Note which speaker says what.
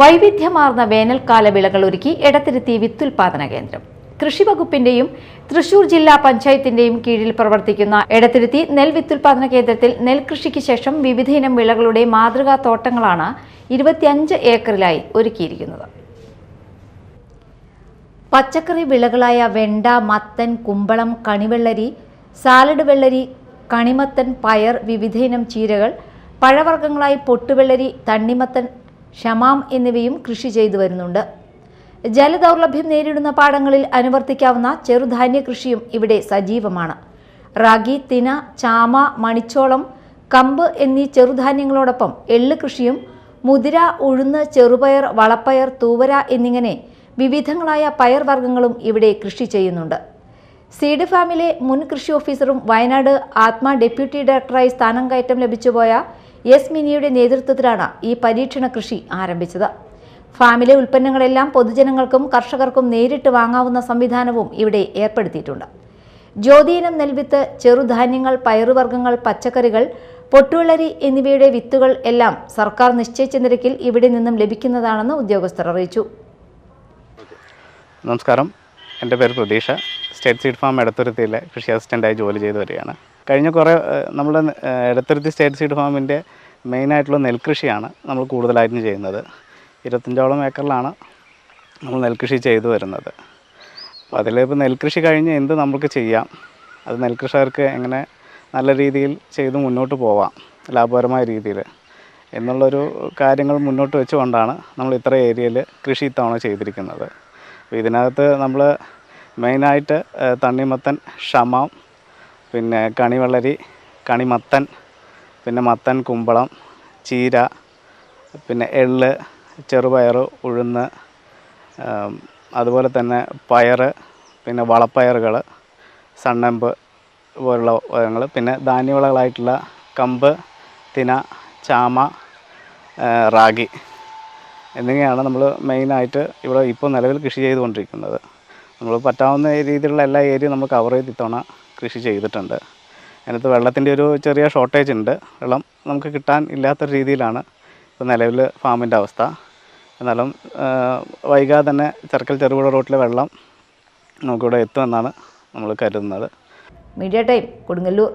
Speaker 1: വൈവിധ്യമാർന്ന വേനൽക്കാല വിളകൾ ഒരുക്കി എടത്തിരുത്തി വിത്തുൽപാദന കേന്ദ്രം. കൃഷി വകുപ്പിന്റെയും തൃശൂർ ജില്ലാ പഞ്ചായത്തിന്റെയും കീഴിൽ പ്രവർത്തിക്കുന്ന എടത്തിരുത്തി നെൽ വിത്തുൽപാദന കേന്ദ്രത്തിൽ നെൽകൃഷിക്ക് ശേഷം വിവിധയിനം വിളകളുടെ മാതൃകാ തോട്ടങ്ങളാണ് 25 ഏക്കറിലായി ഒരുക്കിയിരിക്കുന്നത്. പച്ചക്കറി വിളകളായ വെണ്ട, മത്തൻ, കുമ്പളം, കണിവെള്ളരി, സാലഡ് വെള്ളരി, കണിമത്തൻ, പയർ, വിവിധയിനം ചീരകൾ, പഴവർഗ്ഗങ്ങളായി പൊട്ടുവെള്ളരി, തണ്ണിമത്തൻ, ഷമാം എന്നിവയും കൃഷി ചെയ്തു വരുന്നുണ്ട്. ജലദൗർലഭ്യം നേരിടുന്ന പാടങ്ങളിൽ അനുവർത്തിക്കാവുന്ന ചെറുധാന്യ കൃഷിയും ഇവിടെ സജീവമാണ്. റാഗി, തിന, ചാമ, മണിച്ചോളം, കമ്പ് എന്നീ ചെറുധാന്യങ്ങളോടൊപ്പം എള്ള് കൃഷിയും മുതിര, ഉഴുന്ന്, ചെറുപയർ, വളപ്പയർ, തൂവര എന്നിങ്ങനെ വിവിധങ്ങളായ പയർ വർഗ്ഗങ്ങളും ഇവിടെ കൃഷി ചെയ്യുന്നുണ്ട്. സീഡ് ഫാമിലെ മുൻ കൃഷി ഓഫീസറും വയനാട് ആത്മ ഡെപ്യൂട്ടി ഡയറക്ടറായി സ്ഥാനം കയറ്റം ലഭിച്ചുപോയ എസ് മിനിയുടെ നേതൃത്വത്തിലാണ് ഈ പരീക്ഷണ കൃഷി ആരംഭിച്ചത്. ഫാമിലെ ഉൽപ്പന്നങ്ങളെല്ലാം പൊതുജനങ്ങൾക്കും കർഷകർക്കും നേരിട്ട് വാങ്ങാവുന്ന സംവിധാനവും ഇവിടെ ഏർപ്പെടുത്തിയിട്ടുണ്ട്. ജ്യോതിയിനം നെൽവിത്ത്, ചെറുധാന്യങ്ങൾ, പയറുവർഗ്ഗങ്ങൾ, പച്ചക്കറികൾ, പൊട്ടുവെള്ളരി എന്നിവയുടെ വിത്തുകൾ എല്ലാം സർക്കാർ നിശ്ചയിച്ച നിരക്കിൽ ഇവിടെ നിന്നും ലഭിക്കുന്നതാണെന്ന് ഉദ്യോഗസ്ഥർ അറിയിച്ചു.
Speaker 2: നമസ്കാരം, എൻ്റെ പേര് പ്രതീക്ഷ. സ്റ്റേറ്റ് സീഡ് ഫാം എടത്തുരുത്തിയിലെ കൃഷി അസിസ്റ്റൻ്റായി ജോലി ചെയ്തു വരികയാണ്. കഴിഞ്ഞ നമ്മുടെ എടത്തുരുത്തി സ്റ്റേറ്റ് സീഡ് ഫാമിൻ്റെ മെയിനായിട്ടുള്ള നെൽകൃഷിയാണ് നമ്മൾ കൂടുതലായിട്ടും ചെയ്യുന്നത്. 25ഓളം ഏക്കറിലാണ് നമ്മൾ നെൽകൃഷി ചെയ്തു വരുന്നത്. അപ്പോൾ അതിലിപ്പോൾ നെൽകൃഷി കഴിഞ്ഞ് എന്ത് നമുക്ക് ചെയ്യാം, അത് നെൽകൃഷികർക്ക് എങ്ങനെ നല്ല രീതിയിൽ ചെയ്ത് മുന്നോട്ട് പോവാം ലാഭകരമായ രീതിയിൽ എന്നുള്ളൊരു കാര്യങ്ങൾ മുന്നോട്ട് വെച്ചുകൊണ്ടാണ് നമ്മൾ ഇത്ര ഏരിയയിൽ കൃഷി ഇത്തവണ ചെയ്തിരിക്കുന്നത്. അപ്പോൾ ഇതിനകത്ത് നമ്മൾ മെയിനായിട്ട് തണ്ണിമത്തൻ, ഷമാം, പിന്നെ കണിവെള്ളരി, കണിമത്തൻ, പിന്നെ മത്തൻ, കുമ്പളം, ചീര, പിന്നെ എള്ള്, ചെറുപയർ, ഉഴുന്ന്, അതുപോലെ തന്നെ പയർ, പിന്നെ വളപ്പയറുകൾ, സണ്ണമ്പ് പോലുള്ള വിളകൾ, പിന്നെ ധാന്യവിളകളായിട്ടുള്ള കമ്പ്, തിന, ചാമ, റാഗി എന്നിങ്ങനെയാണ് നമ്മൾ മെയിനായിട്ട് ഇവിടെ ഇപ്പോൾ നിലവിൽ കൃഷി ചെയ്തുകൊണ്ടിരിക്കുന്നത്. നമ്മൾ പറ്റാവുന്ന രീതിയിലുള്ള എല്ലാ ഏരിയയും നമ്മൾ കവർ ചെയ്ത് ഇത്തവണ കൃഷി ചെയ്തിട്ടുണ്ട്. അതിനകത്ത് വെള്ളത്തിൻ്റെ ഒരു ചെറിയ ഷോർട്ടേജ് ഉണ്ട്. വെള്ളം നമുക്ക് കിട്ടാൻ ഇല്ലാത്തൊരു രീതിയിലാണ് ഇപ്പോൾ നിലവിൽ ഫാമിൻ്റെ അവസ്ഥ. എന്നാലും വൈകാതെ തന്നെ ചെർക്കൽ ചെറുപുഴ റോട്ടിലെ വെള്ളം നമുക്കിവിടെ എത്തുമെന്നാണ് നമ്മൾ കരുതുന്നത്.
Speaker 1: Media time, Kodungallur.